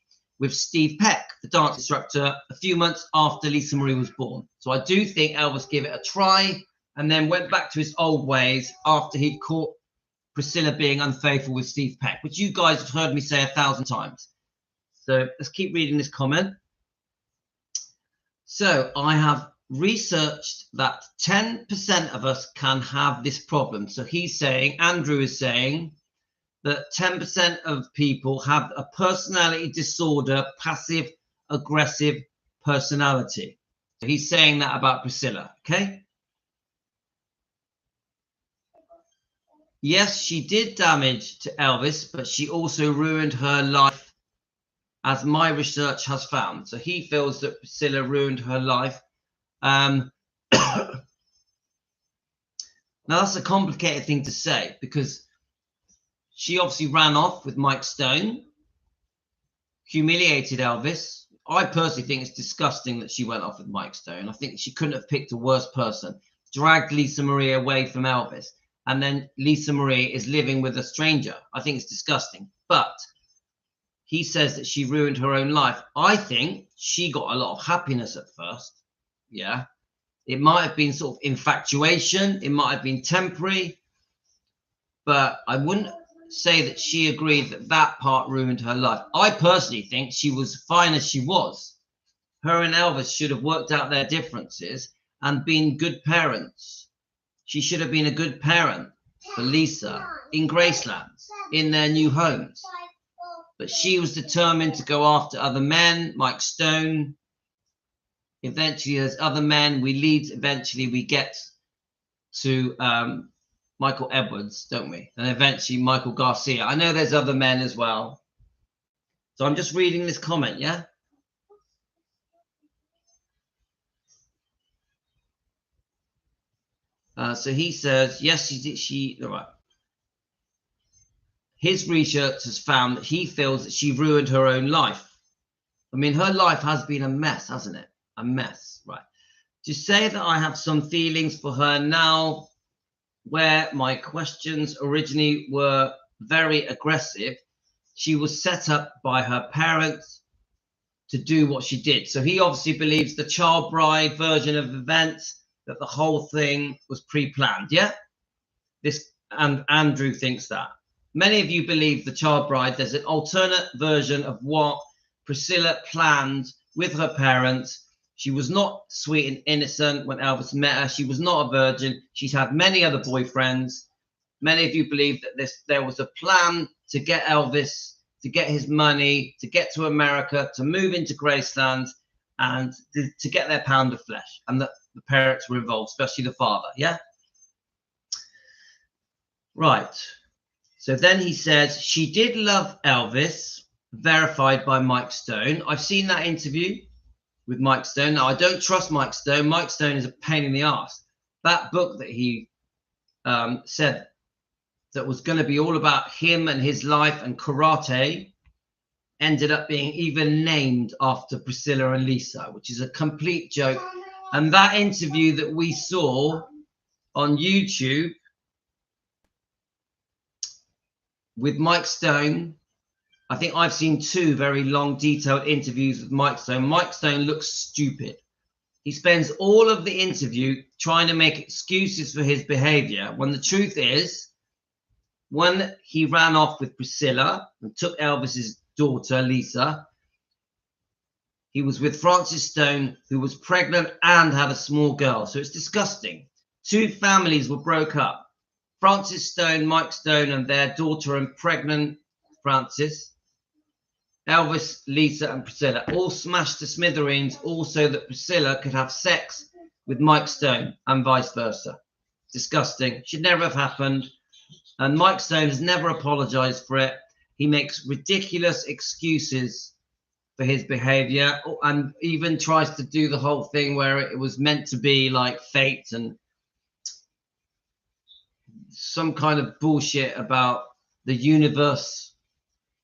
with Steve Peck, the dance instructor, a few months after Lisa Marie was born. So I do think Elvis gave it a try and then went back to his old ways after he'd caught Priscilla being unfaithful with Steve Peck, which you guys have heard me say 1,000 times. So let's keep reading this comment. So I have researched that 10% of us can have this problem. So he's saying, Andrew is saying, that 10% of people have a personality disorder, passive aggressive personality. So he's saying that about Priscilla, okay? Yes, she did damage to Elvis, but she also ruined her life, as my research has found. So he feels that Priscilla ruined her life. Now that's a complicated thing to say, because she obviously ran off with Mike Stone, humiliated Elvis. I personally think it's disgusting that she went off with Mike Stone. I think she couldn't have picked a worse person. Dragged Lisa Marie away from Elvis, and then Lisa Marie is living with a stranger. I think it's disgusting. But he says that she ruined her own life. I think she got a lot of happiness at first. Yeah. It might have been sort of infatuation. It might have been temporary. But I wouldn't say that she agreed that that part ruined her life. I personally think she was fine as she was. Her and Elvis should have worked out their differences and been good parents. She should have been a good parent for Lisa in Graceland, in their new homes. But she was determined to go after other men, Mike Stone. Eventually, there's other men. Eventually, we get to Michael Edwards, don't we? And eventually Michael Garcia. I know there's other men as well. So I'm just reading this comment, yeah? So he says, yes, she all right. His research has found that he feels that she ruined her own life. I mean, her life has been a mess, hasn't it? A mess, right? To say that I have some feelings for her now, where my questions originally were very aggressive, she was set up by her parents to do what she did. So he obviously believes the child bride version of events, that the whole thing was pre-planned, yeah? And Andrew thinks that. Many of you believe the child bride. There's an alternate version of what Priscilla planned with her parents. She was not sweet and innocent when Elvis met her. She was not a virgin. She's had many other boyfriends. Many of you believe that there was a plan to get Elvis, to get his money, to get to America, to move into Graceland, and to get their pound of flesh. And that the parents were involved, especially the father, yeah? Right. So then he says, she did love Elvis, verified by Mike Stone. I've seen that interview with Mike Stone. Now, I don't trust Mike Stone. Mike Stone is a pain in the ass. That book that he said that was going to be all about him and his life and karate ended up being even named after Priscilla and Lisa, which is a complete joke. And that interview that we saw on YouTube with Mike Stone, I think I've seen 2 very long, detailed interviews with Mike Stone. Mike Stone looks stupid. He spends all of the interview trying to make excuses for his behavior, when the truth is, when he ran off with Priscilla and took Elvis's daughter, Lisa, he was with Frances Stone, who was pregnant and had a small girl. So it's disgusting. 2 families were broke up. Frances Stone, Mike Stone, and their daughter and pregnant Frances. Elvis, Lisa, and Priscilla all smashed to smithereens, all so that Priscilla could have sex with Mike Stone and vice versa. Disgusting. Should never have happened. And Mike Stone has never apologized for it. He makes ridiculous excuses for his behavior and even tries to do the whole thing where it was meant to be like fate and some kind of bullshit about the universe.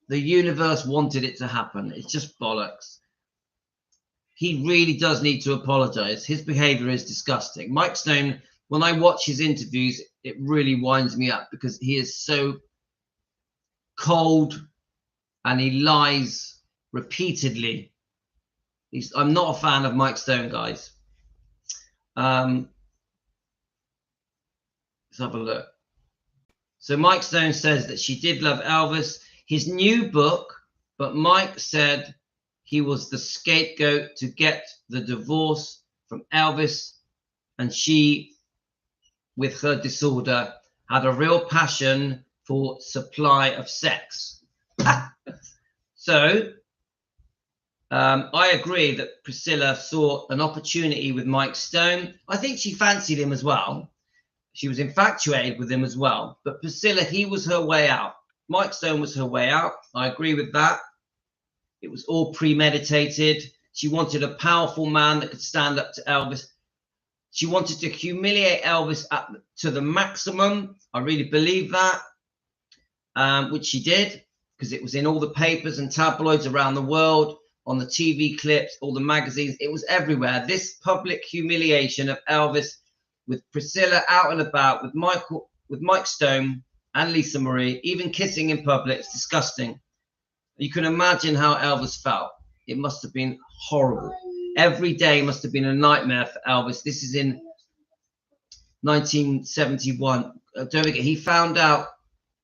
The universe wanted it to happen. It's just bollocks. He really does need to apologize. His behavior is disgusting. Mike Stone, when I watch his interviews, it really winds me up because he is so cold and he lies repeatedly. I'm not a fan of Mike Stone, guys. Let's have a look. So Mike Stone says that she did love Elvis, his new book, but Mike said he was the scapegoat to get the divorce from Elvis, and she, with her disorder, had a real passion for supply of sex. So I agree that Priscilla saw an opportunity with Mike Stone. I think she fancied him as well. She was infatuated with him as well. But Priscilla, he was her way out. Mike Stone was her way out. I agree with that. It was all premeditated. She wanted a powerful man that could stand up to Elvis. She wanted to humiliate Elvis to the maximum. I really believe that, which she did, because it was in all the papers and tabloids around the world, on the TV clips, all the magazines. It was everywhere. This public humiliation of Elvis with Priscilla out and about, with Mike Stone and Lisa Marie, even kissing in public. It's disgusting. You can imagine how Elvis felt. It must have been horrible. Every day must have been a nightmare for Elvis. This is in 1971. Don't forget, he found out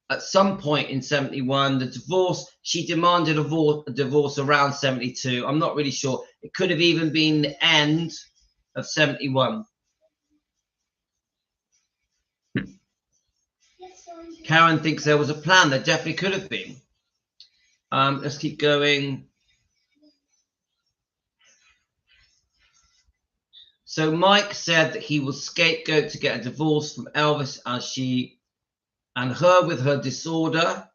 at some point in 71 the divorce. She demanded a divorce around 72. I'm not really sure. It could have even been the end of 71. Karen thinks there was a plan. There definitely could have been. Let's keep going. So Mike said that he was scapegoat to get a divorce from Elvis, as she and her, with her disorder,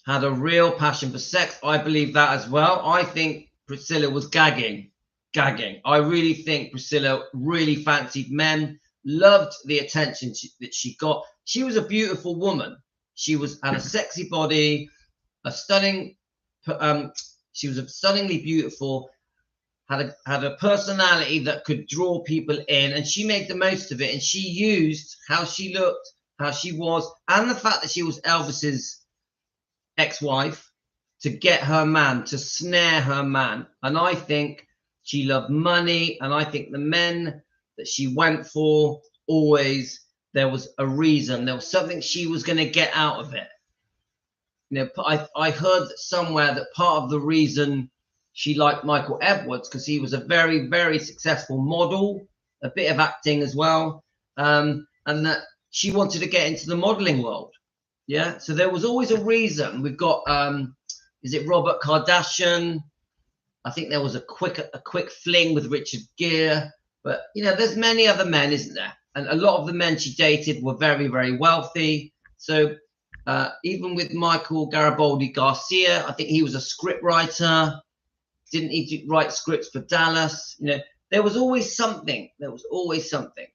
had a real passion for sex. I believe that as well. I think Priscilla was gagging. I really think Priscilla really fancied men, loved the attention that she got. She was a beautiful woman. She had a sexy body, a stunning. She was stunningly beautiful. Had a personality that could draw people in, and she made the most of it. And she used how she looked, how she was, and the fact that she was Elvis's ex-wife to get her man, to snare her man. And I think she loved money, and I think the men that she went for, always, there was a reason. There was something she was going to get out of it. You know, I heard somewhere that part of the reason she liked Michael Edwards, because he was a very, very successful model, a bit of acting as well, and that she wanted to get into the modeling world. Yeah, so there was always a reason. We've got, is it Robert Kardashian? I think there was a quick fling with Richard Gere, but you know, there's many other men, isn't there? and a lot of the men she dated were very, very wealthy. So even with Michael Garibaldi Garcia, I think he was a script writer. Didn't he write scripts for Dallas? You know, there was always something. There was always something.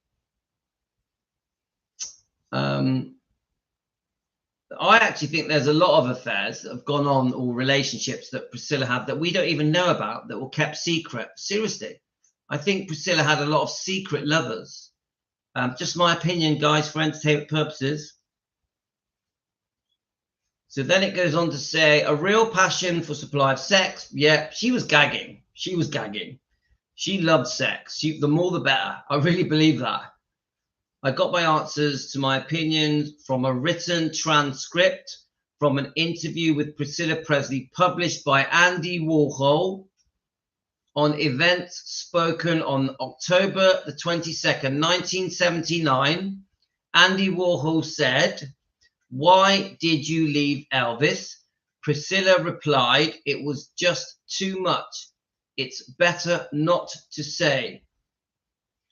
I actually think there's a lot of affairs that have gone on, or relationships that Priscilla had that we don't even know about, that were kept secret. Seriously, I think Priscilla had a lot of secret lovers. Just my opinion, guys, for entertainment purposes. So then it goes on to say, a real passion for supply of sex. Yeah, she was gagging. She was gagging. She loved sex. The more the better. I really believe that. I got my answers to my opinions from a written transcript from an interview with Priscilla Presley published by Andy Warhol on events spoken on October the 22nd, 1979. Andy Warhol said, "Why did you leave Elvis?" Priscilla replied, "It was just too much. It's better not to say."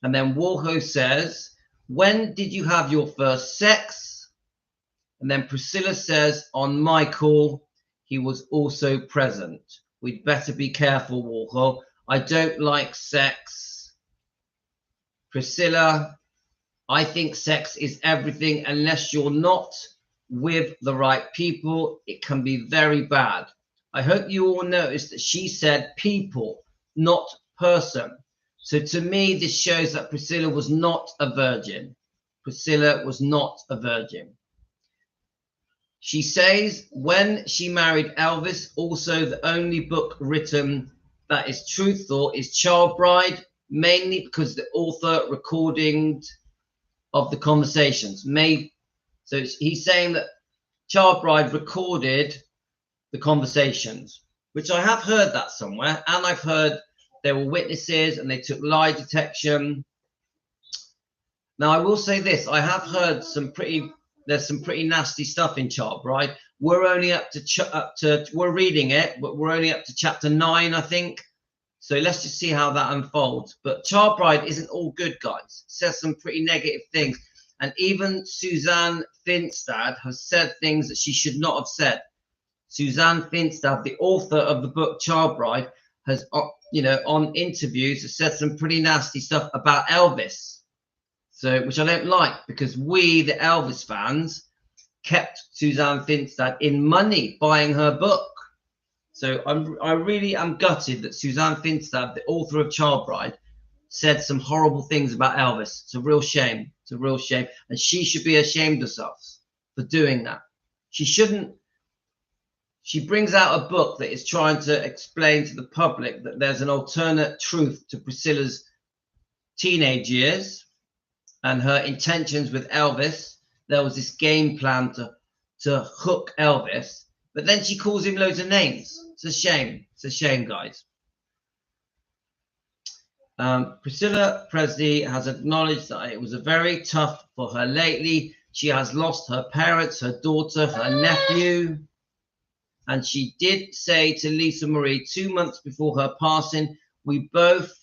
And then Warhol says, "When did you have your first sex?" And then Priscilla says, "On Michael, he was also present." We'd better be careful, Warhol. I don't like sex. Priscilla, I think sex is everything. Unless you're not with the right people, it can be very bad. I hope you all noticed that she said people, not person. So to me, this shows that Priscilla was not a virgin. Priscilla was not a virgin. She says when she married Elvis, also the only book written that is truthful is Child Bride, mainly because the author recording of the conversations made. So he's saying that Child Bride recorded the conversations, which I have heard that somewhere, and I've heard there were witnesses and they took lie detection. Now I will say this: I have heard there's some pretty nasty stuff in Child Bride. We're only up to we're reading it, but we're only up to chapter 9, I think. So let's just see how that unfolds. But Child Bride isn't all good, guys. It says some pretty negative things. And even Suzanne Finstad has said things that she should not have said. Suzanne Finstad, the author of the book Child Bride, has, on interviews, has said some pretty nasty stuff about Elvis. So, which I don't like, because we, the Elvis fans, kept Suzanne Finstad in money buying her book. So I really am gutted that Suzanne Finstad, the author of Child Bride, said some horrible things about Elvis. It's a real shame. It's a real shame. And she should be ashamed of herself for doing that. She shouldn't. She brings out a book that is trying to explain to the public that there's an alternate truth to Priscilla's teenage years and her intentions with Elvis. There was this game plan to hook Elvis, but then she calls him loads of names. It's a shame. It's a shame, guys. Priscilla Presley has acknowledged that it was very tough for her lately. She has lost her parents, her daughter, her nephew. And she did say to Lisa Marie 2 months before her passing, "We both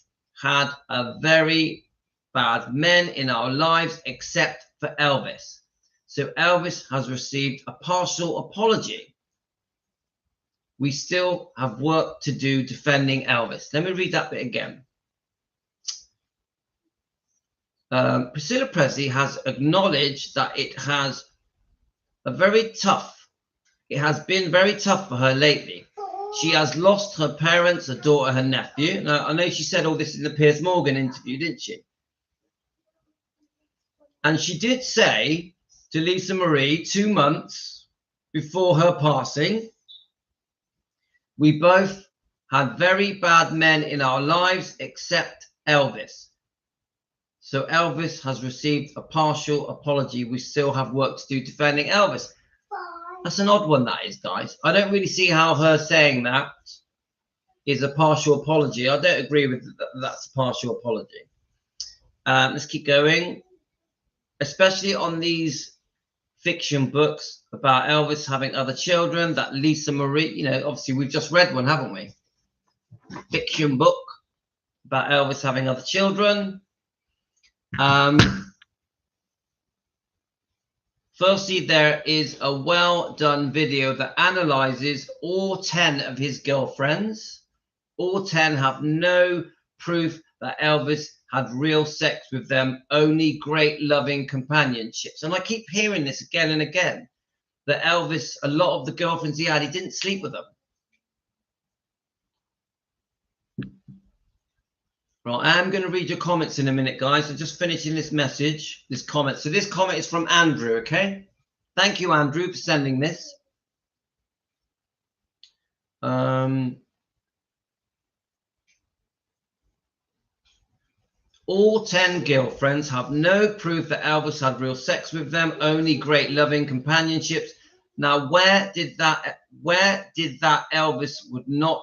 had a very bad men in our lives except for Elvis." So Elvis has received a partial apology. We still have work to do defending Elvis. Let me read that bit again. Priscilla Presley has acknowledged that it has been very tough for her lately. She has lost her parents, her daughter, her nephew. Now, I know she said all this in the Piers Morgan interview, didn't she? And she did say to Lisa Marie 2 months before her passing, "We both had very bad men in our lives except Elvis." So Elvis has received a partial apology. We still have work to do defending Elvis. That's an odd one, that is, guys. I don't really see how her saying that is a partial apology. I don't agree with that's a partial apology. Let's keep going. Especially on these fiction books about Elvis having other children, that Lisa Marie, obviously we've just read one, haven't we? Fiction book about Elvis having other children. Firstly, there is a well done video that analyzes all 10 of his girlfriends. All 10 have no proof that Elvis had real sex with them, only great loving companionships. And I keep hearing this again and again, that Elvis, a lot of the girlfriends he had, he didn't sleep with them. Right, I'm going to read your comments in a minute, guys. I'm just finishing this message, this comment. So this comment is from Andrew, okay? Thank you, Andrew, for sending this. All 10 girlfriends have no proof that Elvis had real sex with them, only great loving companionships. Now, where did that Elvis would not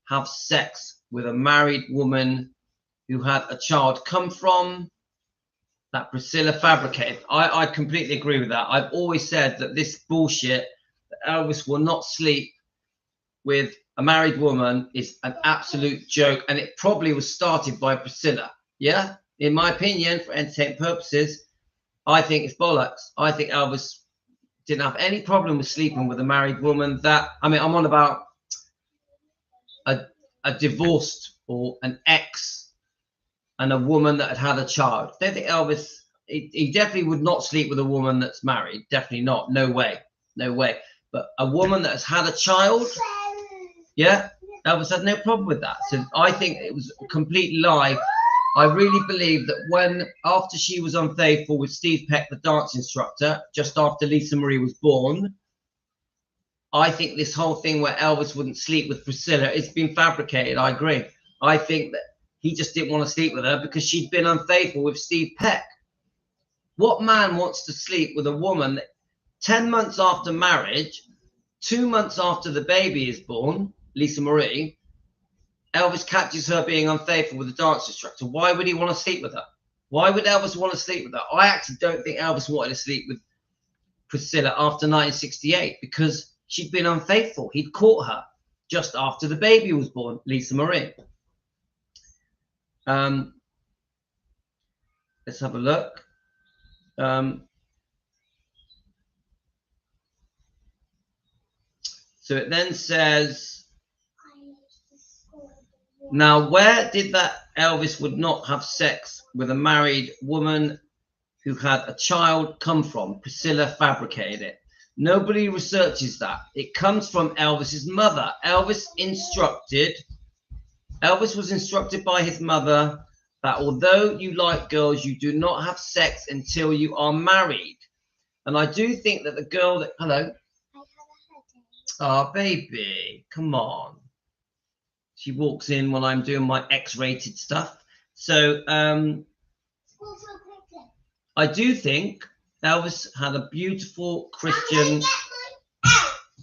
have sex with a married woman who had a child come from? That Priscilla fabricated. I completely agree with that. I've always said that this bullshit, that Elvis will not sleep with a married woman, is an absolute joke, and it probably was started by Priscilla. Yeah, in my opinion, for entertainment purposes, I think it's bollocks. I think Elvis didn't have any problem with sleeping with a married woman. I'm on about a divorced or an ex and a woman that had a child. I don't think Elvis, he definitely would not sleep with a woman that's married. Definitely not. No way. No way. But a woman that has had a child, yeah, Elvis had no problem with that. So I think it was a complete lie. I really believe that after she was unfaithful with Steve Peck, the dance instructor, just after Lisa Marie was born, I think this whole thing where Elvis wouldn't sleep with Priscilla, it's been fabricated. I agree. I think that he just didn't want to sleep with her because she'd been unfaithful with Steve Peck. What man wants to sleep with a woman that 10 months after marriage, 2 months after the baby is born, Lisa Marie, Elvis catches her being unfaithful with the dance instructor? Why would he want to sleep with her? Why would Elvis want to sleep with her? I actually don't think Elvis wanted to sleep with Priscilla after 1968 because she'd been unfaithful. He'd caught her just after the baby was born, Lisa Marie. Let's have a look. So it then says, now where did that Elvis would not have sex with a married woman who had a child come from? Priscilla fabricated it. Nobody researches that. It comes from Elvis's mother. Elvis was instructed by his mother that although you like girls, you do not have sex until you are married. And I do think that the girl that, hello. I have a headache. Oh, baby, come on. She walks in when I'm doing my X-rated stuff. So I do think Elvis had a beautiful Christian.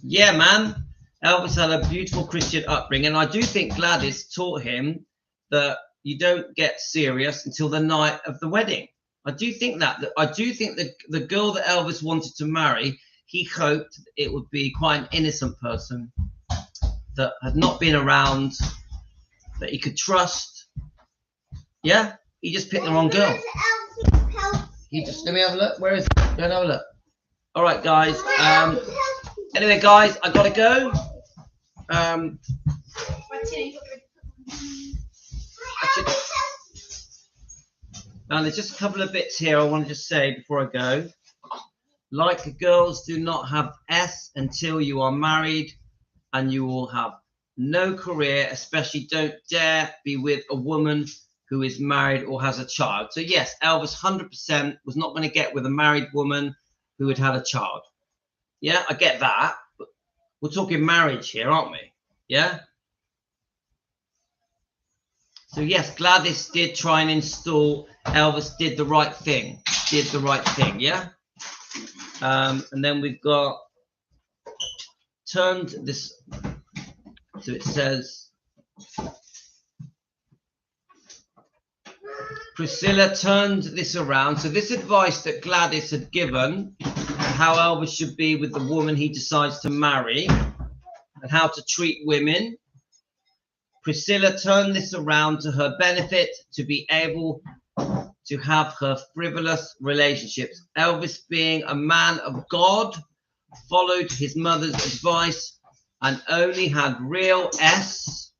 Yeah, man. Elvis had a beautiful Christian upbringing. And I do think Gladys taught him that you don't get serious until the night of the wedding. I do think that. I do think that the girl that Elvis wanted to marry, he hoped it would be quite an innocent person that had not been around, that he could trust. Yeah, he just picked the wrong girl. Let me have a look. Where is it? Go and have a look. All right, guys. Anyway, guys, I gotta go. Now, there's just a couple of bits here I want to just say before I go. Like the girls, do not have S until you are married, and you will have no career, especially don't dare be with a woman who is married or has a child. So yes, Elvis 100% was not going to get with a married woman who had a child. Yeah, I get that, but we're talking marriage here, aren't we? Yeah. So yes, Gladys did try and install. Elvis did the right thing. Yeah. And then we've got turned this. So it says Priscilla turned this around. So this advice that Gladys had given, how Elvis should be with the woman he decides to marry and how to treat women, Priscilla turned this around to her benefit, to be able to have her frivolous relationships. Elvis, being a man of God, followed his mother's advice and only had real S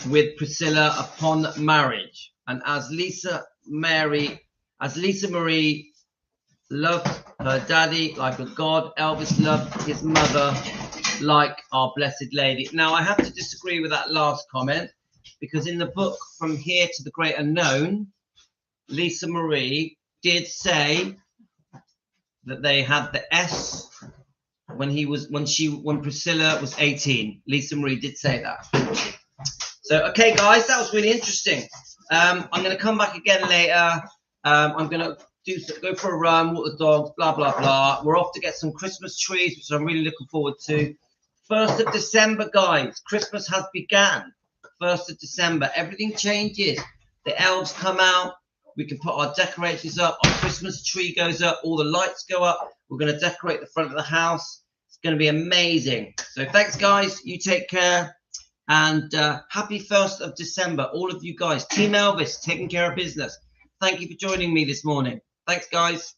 with Priscilla upon marriage. And as Lisa Marie loved her daddy like a god, Elvis loved his mother like Our Blessed Lady. Now, I have to disagree with that last comment, because in the book From Here to the Great Unknown, Lisa Marie did say that they had the S when Priscilla was 18. Lisa Marie did say that. So, okay, guys, that was really interesting. I'm going to come back again later. I'm going to go for a run, walk the dogs, blah, blah, blah. We're off to get some Christmas trees, which I'm really looking forward to. 1st of December, guys. Christmas has begun. 1st of December. Everything changes. The elves come out. We can put our decorations up. Our Christmas tree goes up. All the lights go up. We're going to decorate the front of the house. It's going to be amazing. So thanks, guys. You take care. And happy 1st of December, all of you guys. Team Elvis, taking care of business. Thank you for joining me this morning. Thanks, guys.